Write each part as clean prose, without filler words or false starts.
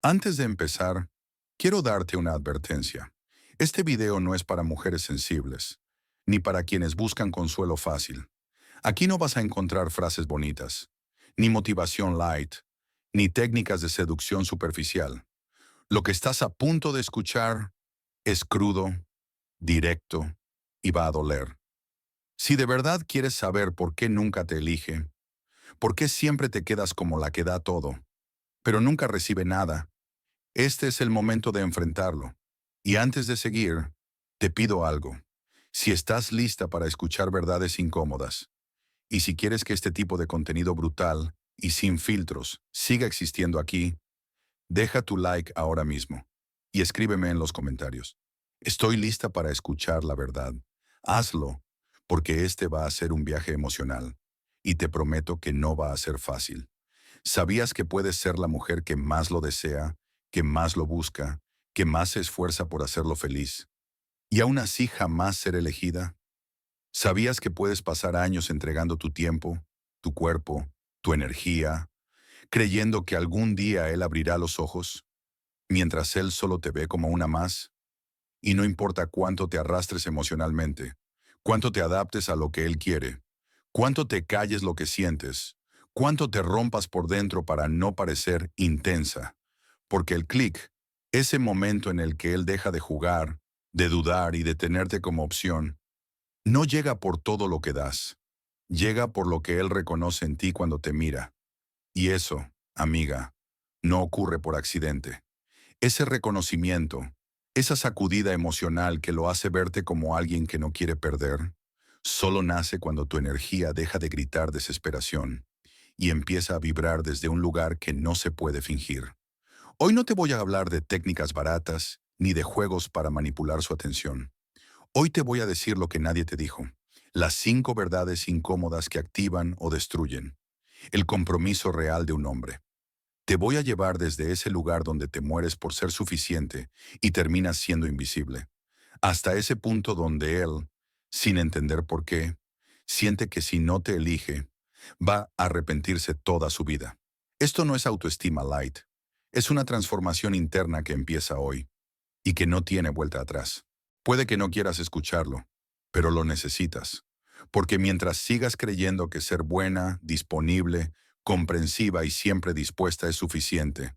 Antes de empezar, quiero darte una advertencia. Este video no es para mujeres sensibles, ni para quienes buscan consuelo fácil. Aquí no vas a encontrar frases bonitas, ni motivación light, ni técnicas de seducción superficial. Lo que estás a punto de escuchar es crudo, directo y va a doler. Si de verdad quieres saber por qué nunca te elige, por qué siempre te quedas como la que da todo, pero nunca recibe nada, este es el momento de enfrentarlo. Y antes de seguir, te pido algo. Si estás lista para escuchar verdades incómodas, y si quieres que este tipo de contenido brutal y sin filtros siga existiendo aquí, deja tu like ahora mismo y escríbeme en los comentarios. Estoy lista para escuchar la verdad. Hazlo, porque este va a ser un viaje emocional, y te prometo que no va a ser fácil. ¿Sabías que puedes ser la mujer que más lo desea, que más lo busca, que más se esfuerza por hacerlo feliz, y aún así jamás ser elegida? ¿Sabías que puedes pasar años entregando tu tiempo, tu cuerpo, tu energía, creyendo que algún día él abrirá los ojos, mientras él solo te ve como una más? Y no importa cuánto te arrastres emocionalmente, cuánto te adaptes a lo que él quiere, cuánto te calles lo que sientes, cuánto te rompas por dentro para no parecer intensa, porque el clic, ese momento en el que él deja de jugar, de dudar y de tenerte como opción, no llega por todo lo que das, llega por lo que él reconoce en ti cuando te mira. Y eso, amiga, no ocurre por accidente. Ese reconocimiento, esa sacudida emocional que lo hace verte como alguien que no quiere perder, solo nace cuando tu energía deja de gritar desesperación y empieza a vibrar desde un lugar que no se puede fingir. Hoy no te voy a hablar de técnicas baratas ni de juegos para manipular su atención. Hoy te voy a decir lo que nadie te dijo. Las 5 verdades incómodas que activan o destruyen el compromiso real de un hombre. Te voy a llevar desde ese lugar donde te mueres por ser suficiente y terminas siendo invisible, hasta ese punto donde él, sin entender por qué, siente que si no te elige, va a arrepentirse toda su vida. Esto no es autoestima light, es una transformación interna que empieza hoy y que no tiene vuelta atrás. Puede que no quieras escucharlo, pero lo necesitas, porque mientras sigas creyendo que ser buena, disponible, comprensiva y siempre dispuesta es suficiente,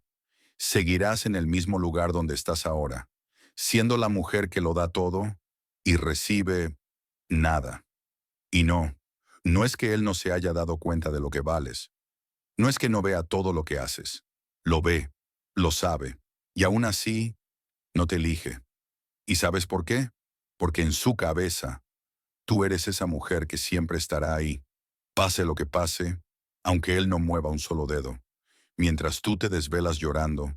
seguirás en el mismo lugar donde estás ahora, siendo la mujer que lo da todo y recibe nada. Y no, no es que él no se haya dado cuenta de lo que vales, no es que no vea todo lo que haces, lo ve, lo sabe, y aún así no te elige. ¿Y sabes por qué? Porque en su cabeza, tú eres esa mujer que siempre estará ahí, pase lo que pase, aunque él no mueva un solo dedo. Mientras tú te desvelas llorando,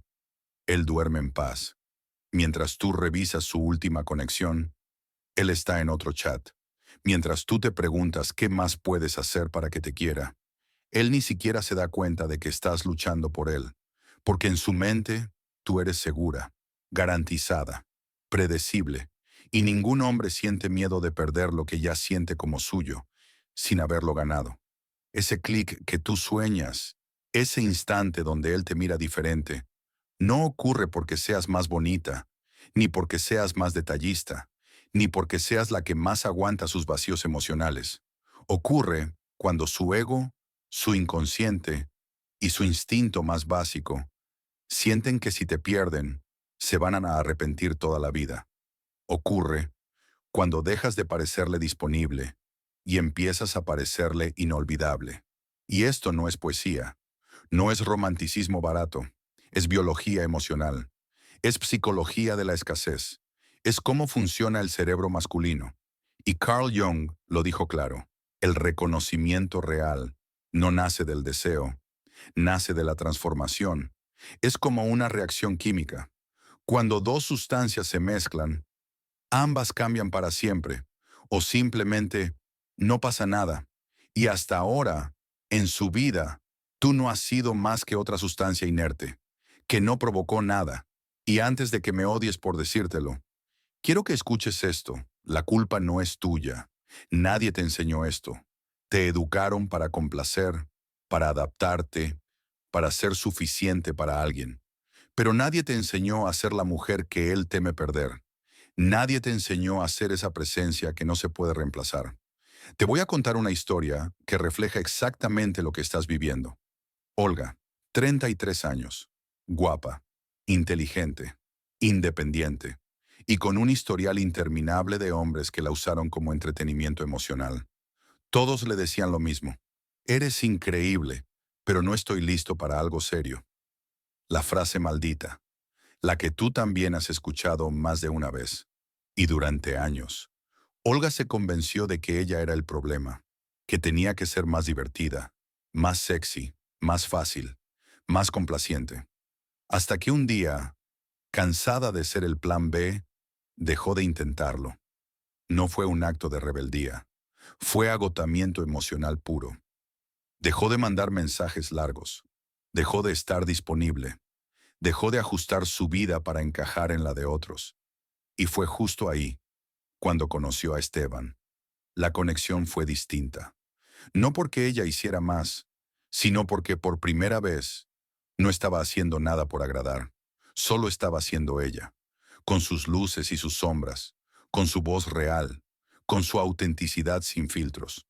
él duerme en paz. Mientras tú revisas su última conexión, él está en otro chat. Mientras tú te preguntas qué más puedes hacer para que te quiera, él ni siquiera se da cuenta de que estás luchando por él, porque en su mente tú eres segura, garantizada, predecible, y ningún hombre siente miedo de perder lo que ya siente como suyo, sin haberlo ganado. Ese clic que tú sueñas, ese instante donde él te mira diferente, no ocurre porque seas más bonita, ni porque seas más detallista, ni porque seas la que más aguanta sus vacíos emocionales. Ocurre cuando su ego, su inconsciente y su instinto más básico sienten que si te pierden, se van a arrepentir toda la vida. Ocurre cuando dejas de parecerle disponible y empiezas a parecerle inolvidable. Y esto no es poesía, no es romanticismo barato, es biología emocional, es psicología de la escasez, es cómo funciona el cerebro masculino. Y Carl Jung lo dijo claro, el reconocimiento real no nace del deseo, nace de la transformación. Es como una reacción química. Cuando dos sustancias se mezclan, ambas cambian para siempre, o simplemente no pasa nada. Y hasta ahora, en su vida, tú no has sido más que otra sustancia inerte, que no provocó nada. Y antes de que me odies por decírtelo, quiero que escuches esto. La culpa no es tuya. Nadie te enseñó esto. Te educaron para complacer, para adaptarte, para ser suficiente para alguien. Pero nadie te enseñó a ser la mujer que él teme perder. Nadie te enseñó a ser esa presencia que no se puede reemplazar. Te voy a contar una historia que refleja exactamente lo que estás viviendo. Olga, 33 años, guapa, inteligente, independiente y con un historial interminable de hombres que la usaron como entretenimiento emocional. Todos le decían lo mismo. Eres increíble, pero no estoy listo para algo serio. La frase maldita, la que tú también has escuchado más de una vez. Y durante años. Olga se convenció de que ella era el problema, que tenía que ser más divertida, más sexy, más fácil, más complaciente. Hasta que un día, cansada de ser el plan B, dejó de intentarlo. No fue un acto de rebeldía, fue agotamiento emocional puro. Dejó de mandar mensajes largos, dejó de estar disponible, dejó de ajustar su vida para encajar en la de otros. Y fue justo ahí, cuando conoció a Esteban. La conexión fue distinta. No porque ella hiciera más, sino porque por primera vez no estaba haciendo nada por agradar. Solo estaba siendo ella, con sus luces y sus sombras, con su voz real, con su autenticidad sin filtros.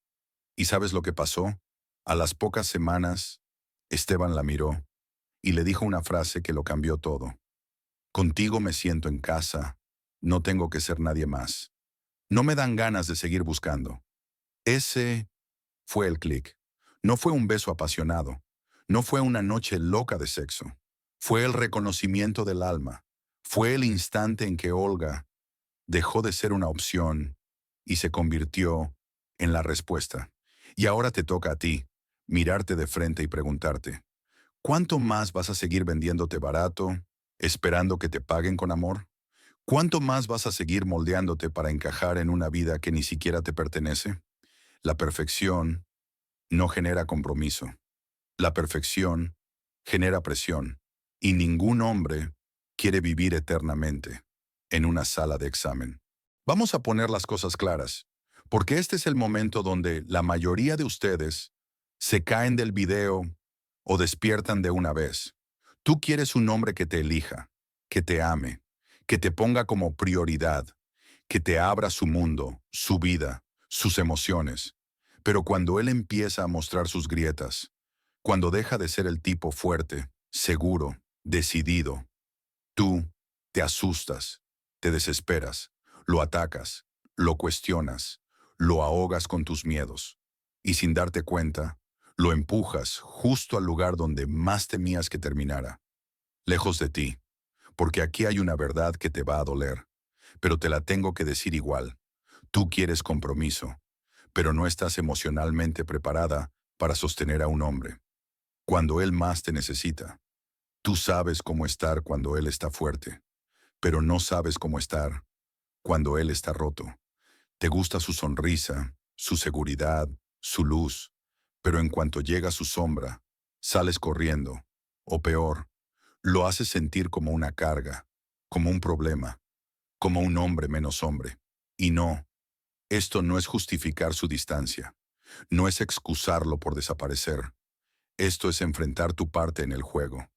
¿Y sabes lo que pasó? A las pocas semanas, Esteban la miró y le dijo una frase que lo cambió todo. Contigo me siento en casa, no tengo que ser nadie más. No me dan ganas de seguir buscando. Ese fue el clic. No fue un beso apasionado. No fue una noche loca de sexo. Fue el reconocimiento del alma. Fue el instante en que Olga dejó de ser una opción y se convirtió en la respuesta. Y ahora te toca a ti mirarte de frente y preguntarte, ¿cuánto más vas a seguir vendiéndote barato, esperando que te paguen con amor? ¿Cuánto más vas a seguir moldeándote para encajar en una vida que ni siquiera te pertenece? La perfección no genera compromiso. La perfección genera presión. Y ningún hombre quiere vivir eternamente en una sala de examen. Vamos a poner las cosas claras, porque este es el momento donde la mayoría de ustedes se caen del video o despiertan de una vez. Tú quieres un hombre que te elija, que te ame, que te ponga como prioridad, que te abra su mundo, su vida, sus emociones. Pero cuando él empieza a mostrar sus grietas, cuando deja de ser el tipo fuerte, seguro, decidido, tú te asustas, te desesperas, lo atacas, lo cuestionas, lo ahogas con tus miedos. Y sin darte cuenta, lo empujas justo al lugar donde más temías que terminara, lejos de ti, porque aquí hay una verdad que te va a doler, pero te la tengo que decir igual. Tú quieres compromiso, pero no estás emocionalmente preparada para sostener a un hombre. Cuando él más te necesita, tú sabes cómo estar cuando él está fuerte, pero no sabes cómo estar cuando él está roto. Te gusta su sonrisa, su seguridad, su luz, pero en cuanto llega su sombra, sales corriendo, o peor, lo haces sentir como una carga, como un problema, como un hombre menos hombre. Y no, esto no es justificar su distancia, no es excusarlo por desaparecer. Esto es enfrentar tu parte en el juego.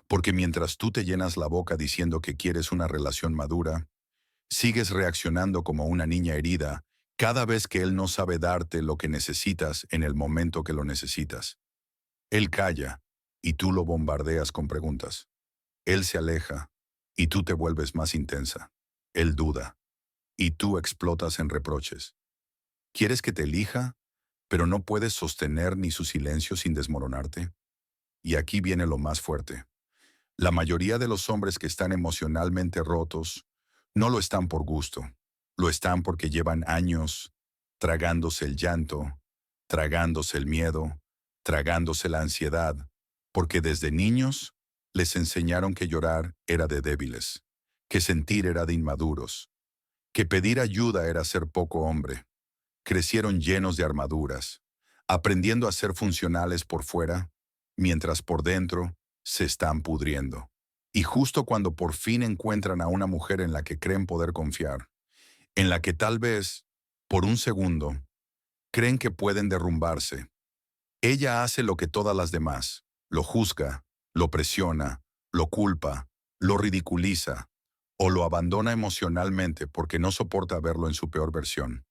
Porque mientras tú te llenas la boca diciendo que quieres una relación madura, sigues reaccionando como una niña herida cada vez que él no sabe darte lo que necesitas en el momento que lo necesitas. Él calla y tú lo bombardeas con preguntas. Él se aleja y tú te vuelves más intensa. Él duda y tú explotas en reproches. ¿Quieres que te elija, pero no puedes sostener ni su silencio sin desmoronarte? Y aquí viene lo más fuerte. La mayoría de los hombres que están emocionalmente rotos no lo están por gusto, lo están porque llevan años tragándose el llanto, tragándose el miedo, tragándose la ansiedad, porque desde niños les enseñaron que llorar era de débiles, que sentir era de inmaduros, que pedir ayuda era ser poco hombre. Crecieron llenos de armaduras, aprendiendo a ser funcionales por fuera, mientras por dentro se están pudriendo. Y justo cuando por fin encuentran a una mujer en la que creen poder confiar, en la que tal vez, por un segundo, creen que pueden derrumbarse, ella hace lo que todas las demás, lo juzga, lo presiona, lo culpa, lo ridiculiza o lo abandona emocionalmente porque no soporta verlo en su peor versión.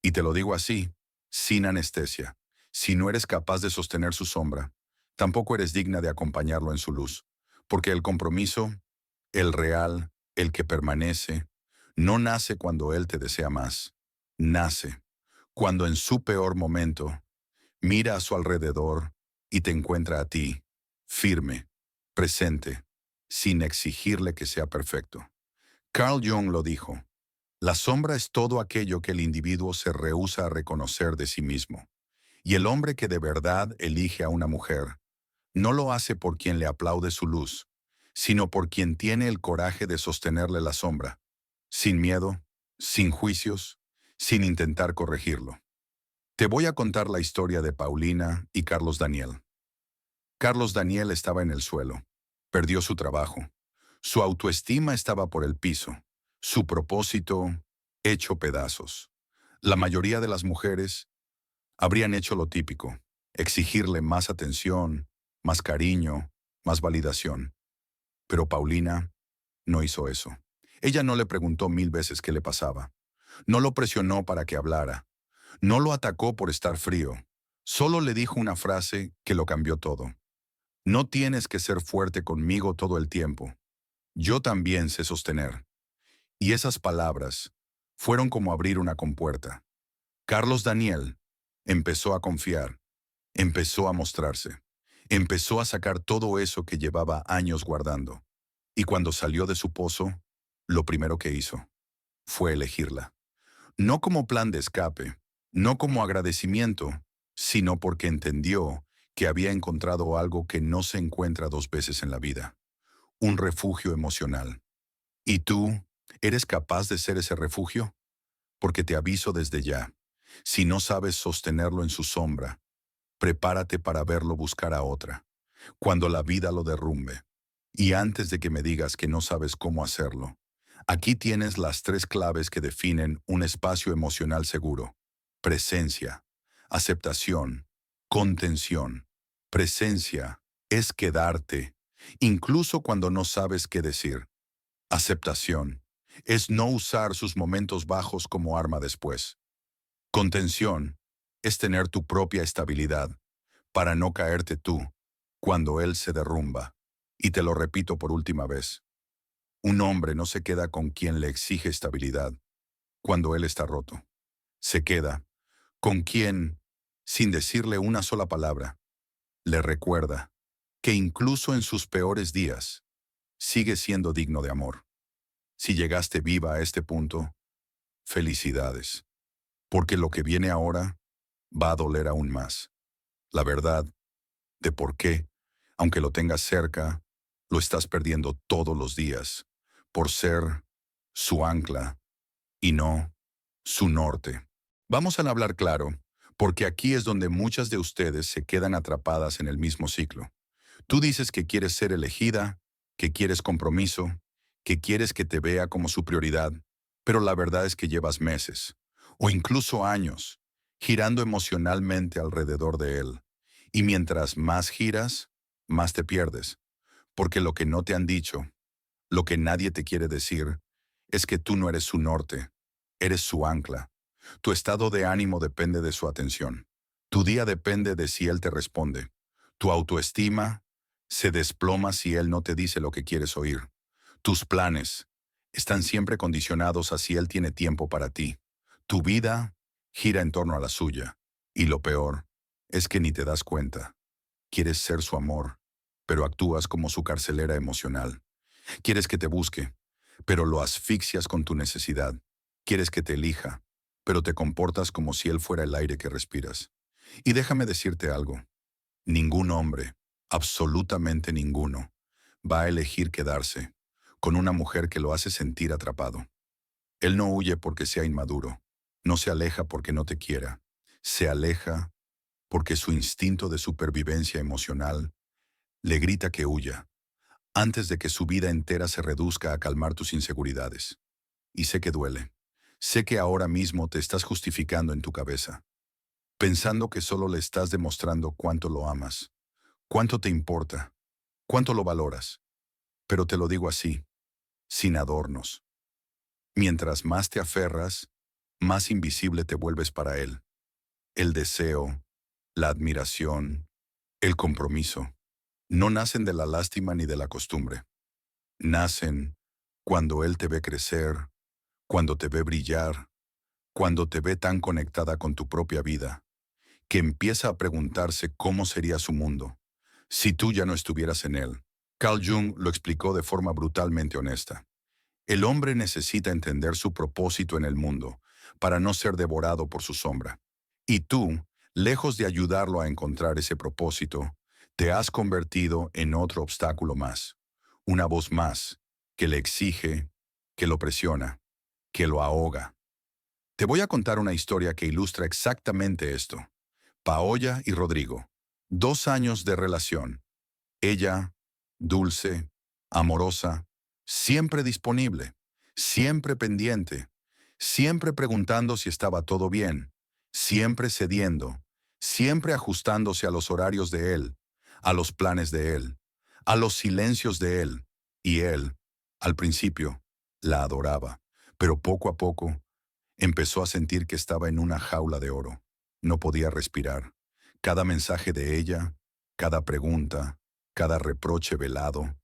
Y te lo digo así, sin anestesia. Si no eres capaz de sostener su sombra, tampoco eres digna de acompañarlo en su luz. Porque el compromiso, el real, el que permanece, no nace cuando él te desea más. Nace cuando en su peor momento mira a su alrededor y te encuentra a ti, firme, presente, sin exigirle que sea perfecto. Carl Jung lo dijo: la sombra es todo aquello que el individuo se rehúsa a reconocer de sí mismo. Y el hombre que de verdad elige a una mujer, no lo hace por quien le aplaude su luz, sino por quien tiene el coraje de sostenerle la sombra, sin miedo, sin juicios, sin intentar corregirlo. Te voy a contar la historia de Paulina y Carlos Daniel. Carlos Daniel estaba en el suelo. Perdió su trabajo. Su autoestima estaba por el piso. Su propósito hecho pedazos. La mayoría de las mujeres habrían hecho lo típico: exigirle más atención, más cariño, más validación. Pero Paulina no hizo eso. Ella no le preguntó 1000 veces qué le pasaba. No lo presionó para que hablara. No lo atacó por estar frío. Solo le dijo una frase que lo cambió todo. No tienes que ser fuerte conmigo todo el tiempo. Yo también sé sostener. Y esas palabras fueron como abrir una compuerta. Carlos Daniel empezó a confiar, empezó a mostrarse, empezó a sacar todo eso que llevaba años guardando. Y cuando salió de su pozo, lo primero que hizo fue elegirla. No como plan de escape, no como agradecimiento, sino porque entendió que había encontrado algo que no se encuentra 2 veces en la vida: un refugio emocional. ¿Y tú eres capaz de ser ese refugio? Porque te aviso desde ya: si no sabes sostenerlo en su sombra, prepárate para verlo buscar a otra, cuando la vida lo derrumbe. Y antes de que me digas que no sabes cómo hacerlo, aquí tienes las 3 claves que definen un espacio emocional seguro: presencia, aceptación, contención. Presencia es quedarte, incluso cuando no sabes qué decir. Aceptación es no usar sus momentos bajos como arma después. Contención es tener tu propia estabilidad para no caerte tú cuando él se derrumba. Y te lo repito por última vez: un hombre no se queda con quien le exige estabilidad cuando él está roto. Se queda con quien, sin decirle una sola palabra, le recuerda que incluso en sus peores días, sigue siendo digno de amor. Si llegaste viva a este punto, felicidades, porque lo que viene ahora va a doler aún más. La verdad de por qué, aunque lo tengas cerca, lo estás perdiendo todos los días, por ser su ancla y no su norte. Vamos a hablar claro, porque aquí es donde muchas de ustedes se quedan atrapadas en el mismo ciclo. Tú dices que quieres ser elegida, que quieres compromiso, que quieres que te vea como su prioridad, pero la verdad es que llevas meses, o incluso años, girando emocionalmente alrededor de él. Y mientras más giras, más te pierdes, porque lo que no te han dicho, lo que nadie te quiere decir, es que tú no eres su norte, eres su ancla. Tu estado de ánimo depende de su atención. Tu día depende de si él te responde. Tu autoestima se desploma si él no te dice lo que quieres oír. Tus planes están siempre condicionados a si él tiene tiempo para ti. Tu vida gira en torno a la suya. Y lo peor es que ni te das cuenta. Quieres ser su amor, pero actúas como su carcelera emocional. Quieres que te busque, pero lo asfixias con tu necesidad. Quieres que te elija, pero te comportas como si él fuera el aire que respiras. Y déjame decirte algo: ningún hombre, absolutamente ninguno, va a elegir quedarse con una mujer que lo hace sentir atrapado. Él no huye porque sea inmaduro, no se aleja porque no te quiera, se aleja porque su instinto de supervivencia emocional le grita que huya, antes de que su vida entera se reduzca a calmar tus inseguridades. Y sé que duele. Sé que ahora mismo te estás justificando en tu cabeza, pensando que solo le estás demostrando cuánto lo amas, cuánto te importa, cuánto lo valoras. Pero te lo digo así, sin adornos. Mientras más te aferras, más invisible te vuelves para él. El deseo, la admiración, el compromiso, no nacen de la lástima ni de la costumbre. Nacen cuando él te ve crecer, cuando te ve brillar, cuando te ve tan conectada con tu propia vida, que empieza a preguntarse cómo sería su mundo si tú ya no estuvieras en él. Carl Jung lo explicó de forma brutalmente honesta. El hombre necesita entender su propósito en el mundo para no ser devorado por su sombra. Y tú, lejos de ayudarlo a encontrar ese propósito, te has convertido en otro obstáculo más, una voz más que le exige, que lo presiona, que lo ahoga. Te voy a contar una historia que ilustra exactamente esto. Paola y Rodrigo, 2 años de relación. Ella, dulce, amorosa, siempre disponible, siempre pendiente, siempre preguntando si estaba todo bien, siempre cediendo, siempre ajustándose a los horarios de él, a los planes de él, a los silencios de él. Y él, al principio, la adoraba, pero poco a poco empezó a sentir que estaba en una jaula de oro. No podía respirar. Cada mensaje de ella, cada pregunta, cada reproche velado,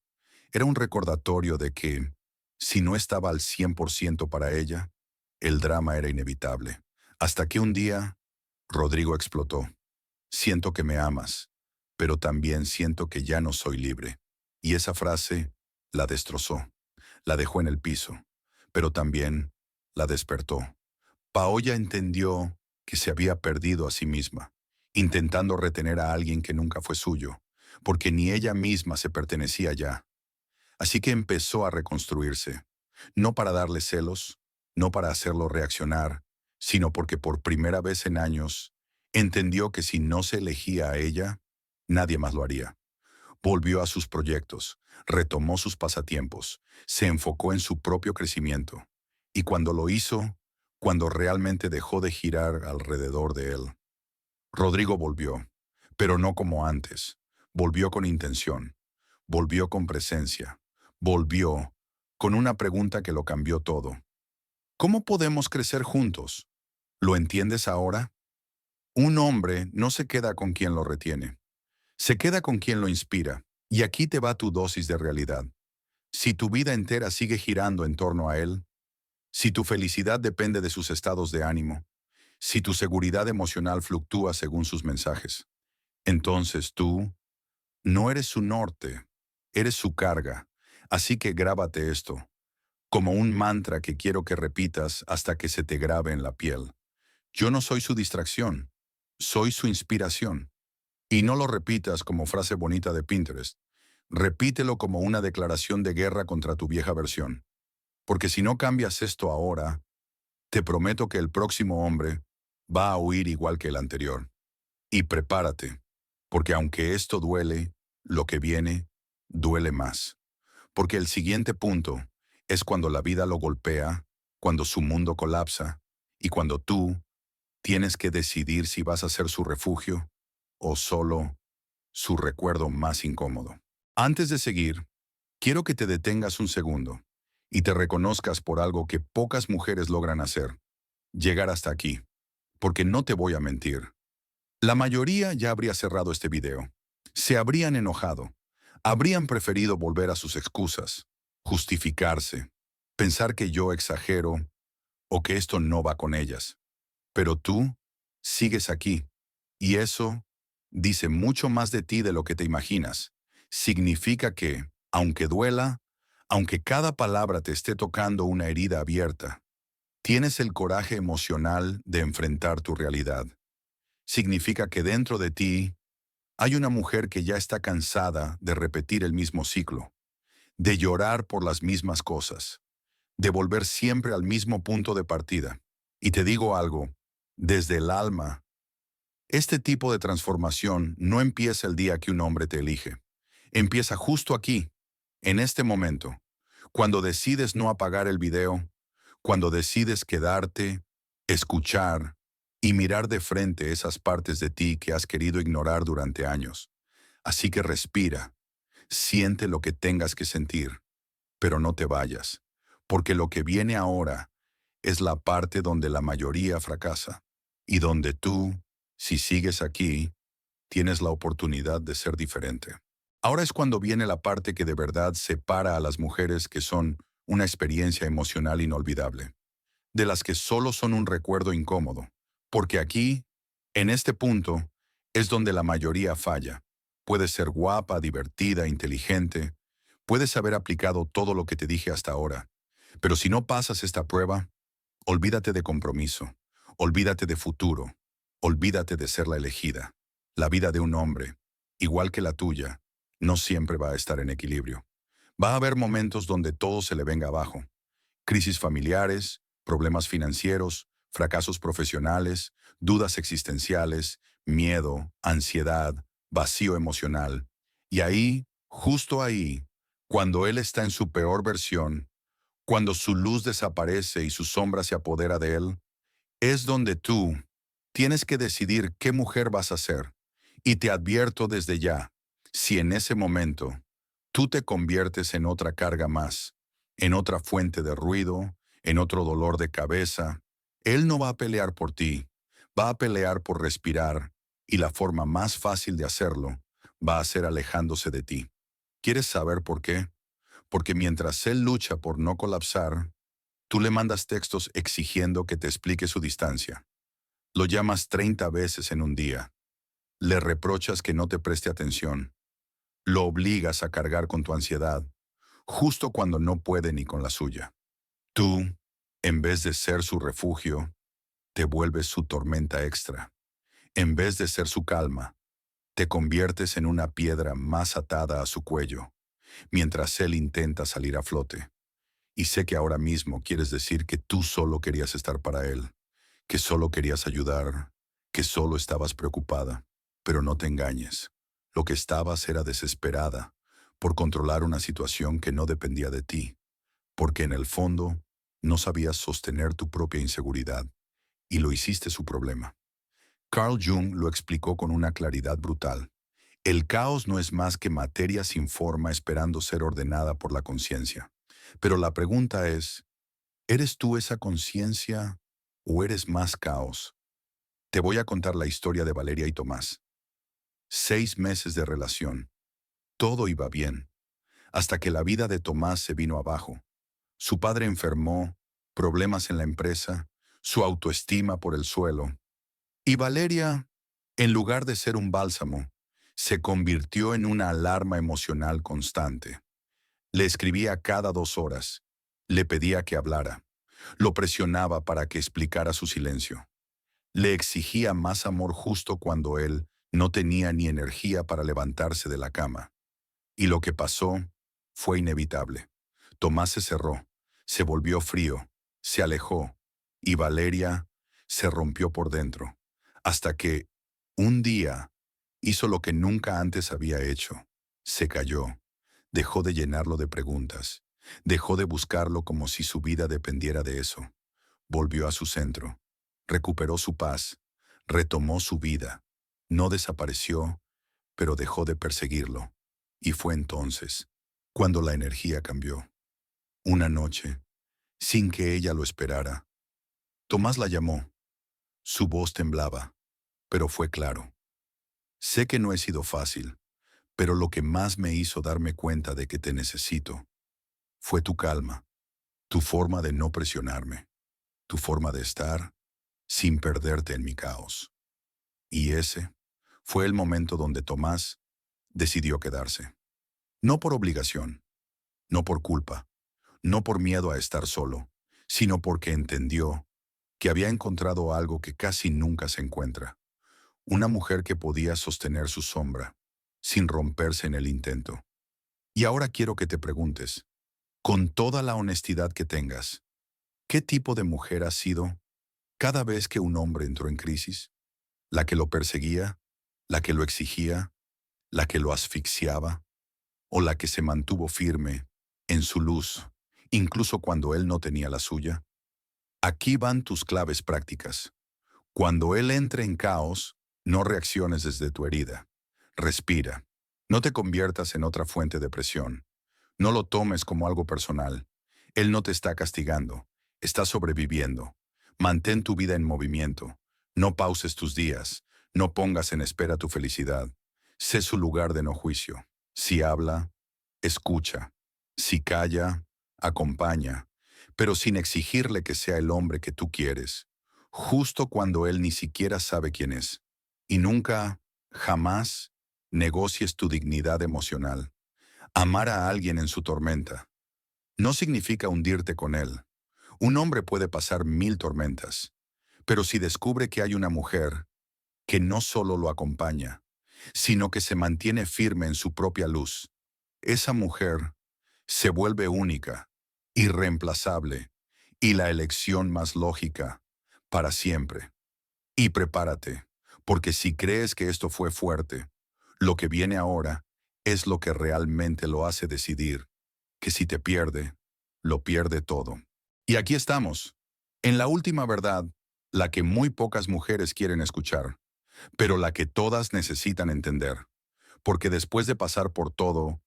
era un recordatorio de que, si no estaba al 100% para ella, el drama era inevitable. Hasta que un día, Rodrigo explotó. Siento que me amas, pero también siento que ya no soy libre. Y esa frase la destrozó, la dejó en el piso, pero también la despertó. Paola entendió que se había perdido a sí misma, intentando retener a alguien que nunca fue suyo, porque ni ella misma se pertenecía ya. Así que empezó a reconstruirse, no para darle celos, no para hacerlo reaccionar, sino porque por primera vez en años entendió que si no se elegía a ella, nadie más lo haría. Volvió a sus proyectos, retomó sus pasatiempos, se enfocó en su propio crecimiento. Y cuando lo hizo, cuando realmente dejó de girar alrededor de él, Rodrigo volvió, pero no como antes. Volvió con intención, volvió con presencia, volvió con una pregunta que lo cambió todo. ¿Cómo podemos crecer juntos? ¿Lo entiendes ahora? Un hombre no se queda con quien lo retiene, se queda con quien lo inspira. Y aquí te va tu dosis de realidad. Si tu vida entera sigue girando en torno a él, si tu felicidad depende de sus estados de ánimo, si tu seguridad emocional fluctúa según sus mensajes, entonces tú no eres su norte, eres su carga. Así que grábate esto, como un mantra que quiero que repitas hasta que se te grabe en la piel. Yo no soy su distracción, soy su inspiración. Y no lo repitas como frase bonita de Pinterest. Repítelo como una declaración de guerra contra tu vieja versión. Porque si no cambias esto ahora, te prometo que el próximo hombre va a huir igual que el anterior. Y prepárate, porque aunque esto duele, lo que viene duele más. Porque el siguiente punto es cuando la vida lo golpea, cuando su mundo colapsa y cuando tú tienes que decidir si vas a ser su refugio o solo su recuerdo más incómodo. Antes de seguir, quiero que te detengas un segundo y te reconozcas por algo que pocas mujeres logran hacer, llegar hasta aquí. Porque no te voy a mentir, la mayoría ya habría cerrado este video. Se habrían enojado. Habrían preferido volver a sus excusas, justificarse, pensar que yo exagero o que esto no va con ellas. Pero tú sigues aquí. Y eso dice mucho más de ti de lo que te imaginas. Significa que, aunque duela, aunque cada palabra te esté tocando una herida abierta, tienes el coraje emocional de enfrentar tu realidad. Significa que dentro de ti hay una mujer que ya está cansada de repetir el mismo ciclo, de llorar por las mismas cosas, de volver siempre al mismo punto de partida. Y te digo algo, desde el alma, este tipo de transformación no empieza el día que un hombre te elige. Empieza justo aquí, en este momento, cuando decides no apagar el video, cuando decides quedarte, escuchar y mirar de frente esas partes de ti que has querido ignorar durante años. Así que respira, Siente lo que tengas que sentir, pero no te vayas, porque lo que viene ahora es la parte donde la mayoría fracasa y donde tú, si sigues aquí, tienes la oportunidad de ser diferente. Ahora es cuando viene la parte que de verdad separa a las mujeres que son una experiencia emocional inolvidable, de las que solo son un recuerdo incómodo, porque aquí, en este punto, es donde la mayoría falla. Puedes ser guapa, divertida, inteligente, puedes haber aplicado todo lo que te dije hasta ahora, pero si no pasas esta prueba, olvídate de compromiso, olvídate de futuro, olvídate de ser la elegida. La vida de un hombre, igual que la tuya, no siempre va a estar en equilibrio. Va a haber momentos donde todo se le venga abajo. Crisis familiares, problemas financieros, fracasos profesionales, dudas existenciales, miedo, ansiedad, vacío emocional. Y ahí, justo ahí, cuando él está en su peor versión, cuando su luz desaparece y su sombra se apodera de él, es donde tú tienes que decidir qué mujer vas a ser. Y te advierto desde ya, si en ese momento tú te conviertes en otra carga más, en otra fuente de ruido, en otro dolor de cabeza, él no va a pelear por ti, va a pelear por respirar, y la forma más fácil de hacerlo va a ser alejándose de ti. ¿Quieres saber por qué? Porque mientras él lucha por no colapsar, tú le mandas textos exigiendo que te explique su distancia. Lo llamas 30 veces en un día. Le reprochas que no te preste atención. Lo obligas a cargar con tu ansiedad, justo cuando no puede ni con la suya. Tú, en vez de ser su refugio, te vuelves su tormenta extra. En vez de ser su calma, te conviertes en una piedra más atada a su cuello, mientras él intenta salir a flote. Y sé que ahora mismo quieres decir que tú solo querías estar para él, que solo querías ayudar, que solo estabas preocupada. Pero no te engañes. Lo que estabas era desesperada por controlar una situación que no dependía de ti, porque en el fondo no sabías sostener tu propia inseguridad y lo hiciste su problema. Carl Jung lo explicó con una claridad brutal. El caos no es más que materia sin forma esperando ser ordenada por la conciencia. Pero la pregunta es, ¿eres tú esa conciencia o eres más caos? Te voy a contar la historia de Valeria y Tomás. 6 meses de relación. Todo iba bien, hasta que la vida de Tomás se vino abajo. Su padre enfermó, problemas en la empresa, su autoestima por el suelo. Y Valeria, en lugar de ser un bálsamo, se convirtió en una alarma emocional constante. Le escribía cada 2 horas. Le pedía que hablara. Lo presionaba para que explicara su silencio. Le exigía más amor justo cuando él no tenía ni energía para levantarse de la cama. Y lo que pasó fue inevitable. Tomás se cerró, se volvió frío, se alejó, y Valeria se rompió por dentro, hasta que, un día, hizo lo que nunca antes había hecho. Se cayó, dejó de llenarlo de preguntas, dejó de buscarlo como si su vida dependiera de eso. Volvió a su centro, recuperó su paz, retomó su vida. No desapareció, pero dejó de perseguirlo. Y fue entonces cuando la energía cambió. Una noche, sin que ella lo esperara, Tomás la llamó. Su voz temblaba, pero fue claro. Sé que no he sido fácil, pero lo que más me hizo darme cuenta de que te necesito fue tu calma, tu forma de no presionarme, tu forma de estar sin perderte en mi caos. Y ese fue el momento donde Tomás decidió quedarse. No por obligación, no por culpa, no por miedo a estar solo, sino porque entendió que había encontrado algo que casi nunca se encuentra. Una mujer que podía sostener su sombra, sin romperse en el intento. Y ahora quiero que te preguntes, con toda la honestidad que tengas, ¿qué tipo de mujer has sido cada vez que un hombre entró en crisis? ¿La que lo perseguía? ¿La que lo exigía? ¿La que lo asfixiaba? ¿O la que se mantuvo firme en su luz, incluso cuando él no tenía la suya? Aquí van tus claves prácticas. Cuando él entre en caos, no reacciones desde tu herida. Respira. No te conviertas en otra fuente de presión. No lo tomes como algo personal. Él no te está castigando, está sobreviviendo. Mantén tu vida en movimiento. No pauses tus días. No pongas en espera tu felicidad. Sé su lugar de no juicio. Si habla, escucha. Si calla, acompaña. Pero sin exigirle que sea el hombre que tú quieres, justo cuando él ni siquiera sabe quién es. Y nunca, jamás, negocies tu dignidad emocional. Amar a alguien en su tormenta no significa hundirte con él. Un hombre puede pasar 1000 tormentas, pero si descubre que hay una mujer que no solo lo acompaña, sino que se mantiene firme en su propia luz, esa mujer se vuelve única, irreemplazable y la elección más lógica para siempre. Y prepárate, porque si crees que esto fue fuerte, lo que viene ahora es lo que realmente lo hace decidir que si te pierde, lo pierde todo. Y aquí estamos, en la última verdad, la que muy pocas mujeres quieren escuchar, pero la que todas necesitan entender. Porque después de pasar por todo,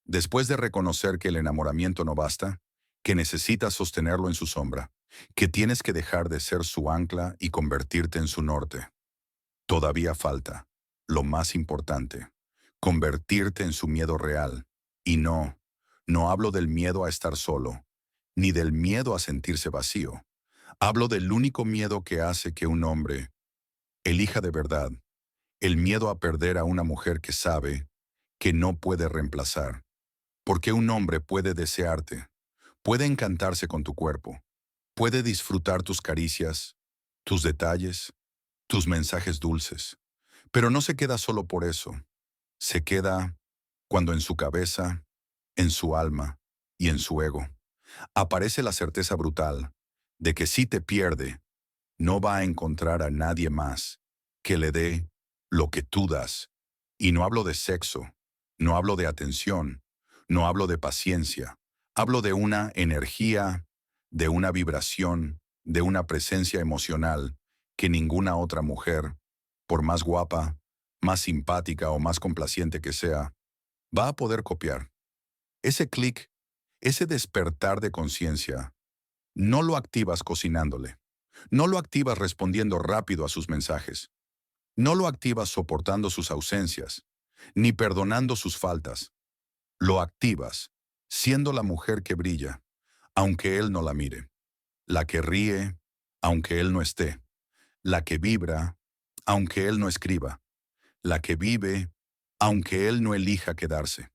después de reconocer que el enamoramiento no basta, que necesitas sostenerlo en su sombra, que tienes que dejar de ser su ancla y convertirte en su norte, todavía falta, lo más importante, convertirte en su miedo real. Y no hablo del miedo a estar solo, ni del miedo a sentirse vacío. Hablo del único miedo que hace que un hombre elija de verdad, el miedo a perder a una mujer que sabe que no puede reemplazar. Porque un hombre puede desearte, puede encantarse con tu cuerpo, puede disfrutar tus caricias, tus detalles, tus mensajes dulces, pero no se queda solo por eso. Se queda cuando en su cabeza, en su alma y en su ego aparece la certeza brutal de que si te pierde, no va a encontrar a nadie más que le dé lo que tú das. Y no hablo de sexo, no hablo de atención, no hablo de paciencia, hablo de una energía, de una vibración, de una presencia emocional que ninguna otra mujer, por más guapa, más simpática o más complaciente que sea, va a poder copiar. Ese clic, ese despertar de conciencia, no lo activas cocinándole, no lo activas respondiendo rápido a sus mensajes, no lo activas soportando sus ausencias, ni perdonando sus faltas. Lo activas siendo la mujer que brilla, aunque él no la mire, la que ríe, aunque él no esté, la que vibra, aunque él no escriba, la que vive, aunque él no elija quedarse.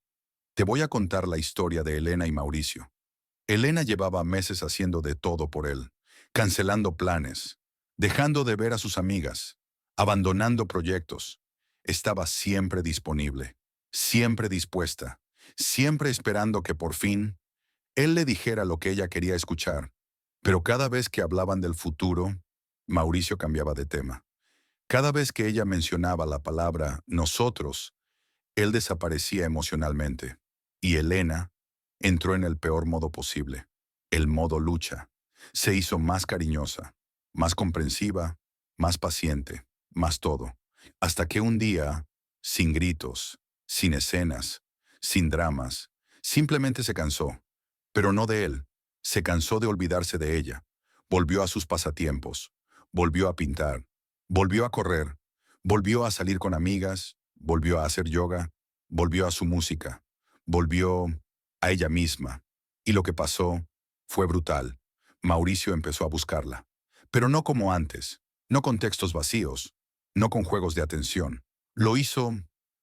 Te voy a contar la historia de Elena y Mauricio. Elena llevaba meses haciendo de todo por él, cancelando planes, dejando de ver a sus amigas, abandonando proyectos. Estaba siempre disponible, siempre dispuesta, siempre esperando que por fin él le dijera lo que ella quería escuchar. Pero cada vez que hablaban del futuro, Mauricio cambiaba de tema. Cada vez que ella mencionaba la palabra nosotros, él desaparecía emocionalmente. Y Elena entró en el peor modo posible, el modo lucha. Se hizo más cariñosa, más comprensiva, más paciente, más todo. Hasta que un día, sin gritos, sin escenas, sin dramas, simplemente se cansó. Pero no de él. Se cansó de olvidarse de ella. Volvió a sus pasatiempos. Volvió a pintar. Volvió a correr. Volvió a salir con amigas. Volvió a hacer yoga. Volvió a su música. Volvió a ella misma. Y lo que pasó fue brutal. Mauricio empezó a buscarla. Pero no como antes. No con textos vacíos. No con juegos de atención. Lo hizo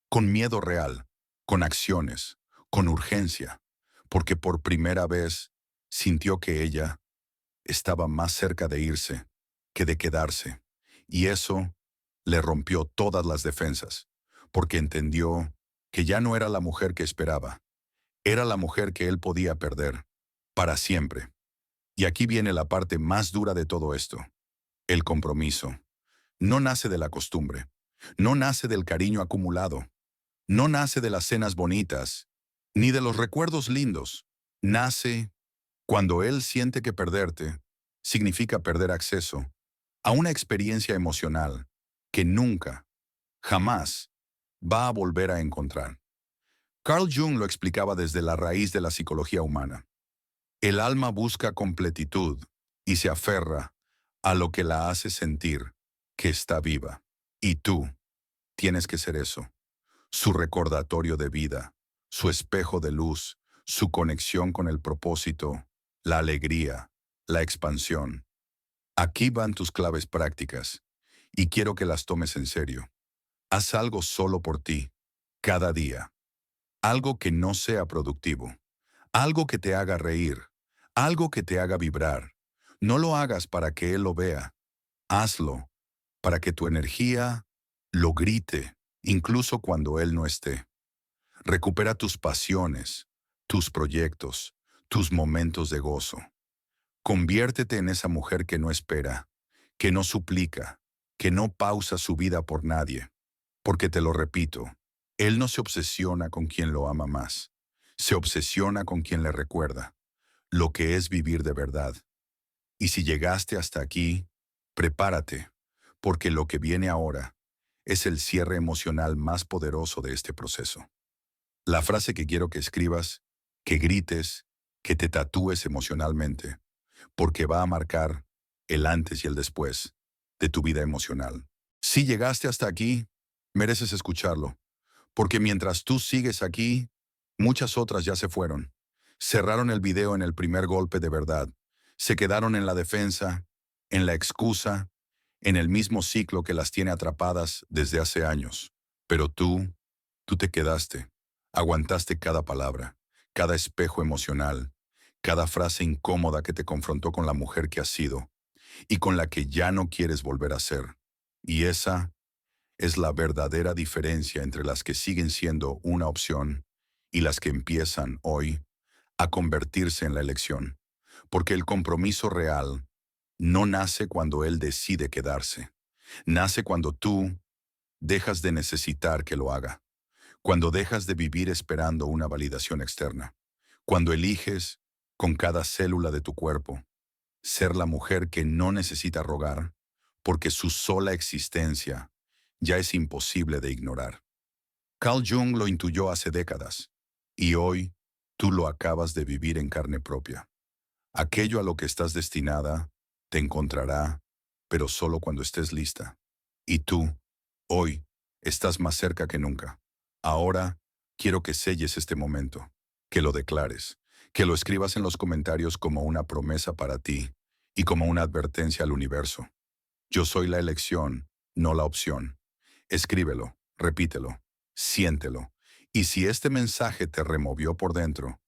con miedo real. Con acciones. Con urgencia. Porque por primera vez sintió que ella estaba más cerca de irse que de quedarse. Y eso le rompió todas las defensas, porque entendió que ya no era la mujer que esperaba, era la mujer que él podía perder, para siempre. Y aquí viene la parte más dura de todo esto, el compromiso. No nace de la costumbre, no nace del cariño acumulado, no nace de las cenas bonitas, ni de los recuerdos lindos. Nace cuando él siente que perderte significa perder acceso a una experiencia emocional que nunca, jamás va a volver a encontrar. Carl Jung lo explicaba desde la raíz de la psicología humana. El alma busca completitud y se aferra a lo que la hace sentir que está viva. Y tú tienes que ser eso, su recordatorio de vida, su espejo de luz, su conexión con el propósito, la alegría, la expansión. Aquí van tus claves prácticas, y quiero que las tomes en serio. Haz algo solo por ti, cada día. Algo que no sea productivo. Algo que te haga reír. Algo que te haga vibrar. No lo hagas para que él lo vea. Hazlo para que tu energía lo grite, incluso cuando él no esté. Recupera tus pasiones, tus proyectos, tus momentos de gozo. Conviértete en esa mujer que no espera, que no suplica, que no pausa su vida por nadie. Porque te lo repito, él no se obsesiona con quien lo ama más. Se obsesiona con quien le recuerda lo que es vivir de verdad. Y si llegaste hasta aquí, prepárate, porque lo que viene ahora es el cierre emocional más poderoso de este proceso. La frase que quiero que escribas, que grites, que te tatúes emocionalmente, porque va a marcar el antes y el después de tu vida emocional. Si llegaste hasta aquí, mereces escucharlo, porque mientras tú sigues aquí, muchas otras ya se fueron. Cerraron el video en el primer golpe de verdad. Se quedaron en la defensa, en la excusa, en el mismo ciclo que las tiene atrapadas desde hace años. Pero tú te quedaste. Aguantaste cada palabra, cada espejo emocional, cada frase incómoda que te confrontó con la mujer que has sido y con la que ya no quieres volver a ser. Y esa es la verdadera diferencia entre las que siguen siendo una opción y las que empiezan hoy a convertirse en la elección. Porque el compromiso real no nace cuando él decide quedarse. Nace cuando tú dejas de necesitar que lo haga. Cuando dejas de vivir esperando una validación externa. Cuando eliges, con cada célula de tu cuerpo, ser la mujer que no necesita rogar, porque su sola existencia ya es imposible de ignorar. Carl Jung lo intuyó hace décadas, y hoy tú lo acabas de vivir en carne propia. Aquello a lo que estás destinada te encontrará, pero solo cuando estés lista. Y tú, hoy, estás más cerca que nunca. Ahora, quiero que selles este momento, que lo declares, que lo escribas en los comentarios como una promesa para ti y como una advertencia al universo. Yo soy la elección, no la opción. Escríbelo, repítelo, siéntelo. Y si este mensaje te removió por dentro,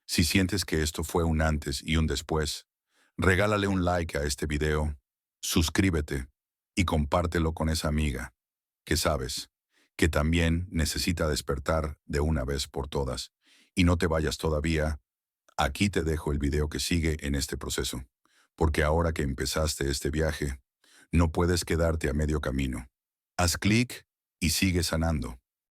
si sientes que esto fue un antes y un después, regálale un like a este video, suscríbete y compártelo con esa amiga que sabes que también necesita despertar de una vez por todas. Y no te vayas todavía, aquí te dejo el video que sigue en este proceso, porque ahora que empezaste este viaje, no puedes quedarte a medio camino. Haz clic y sigue sanando.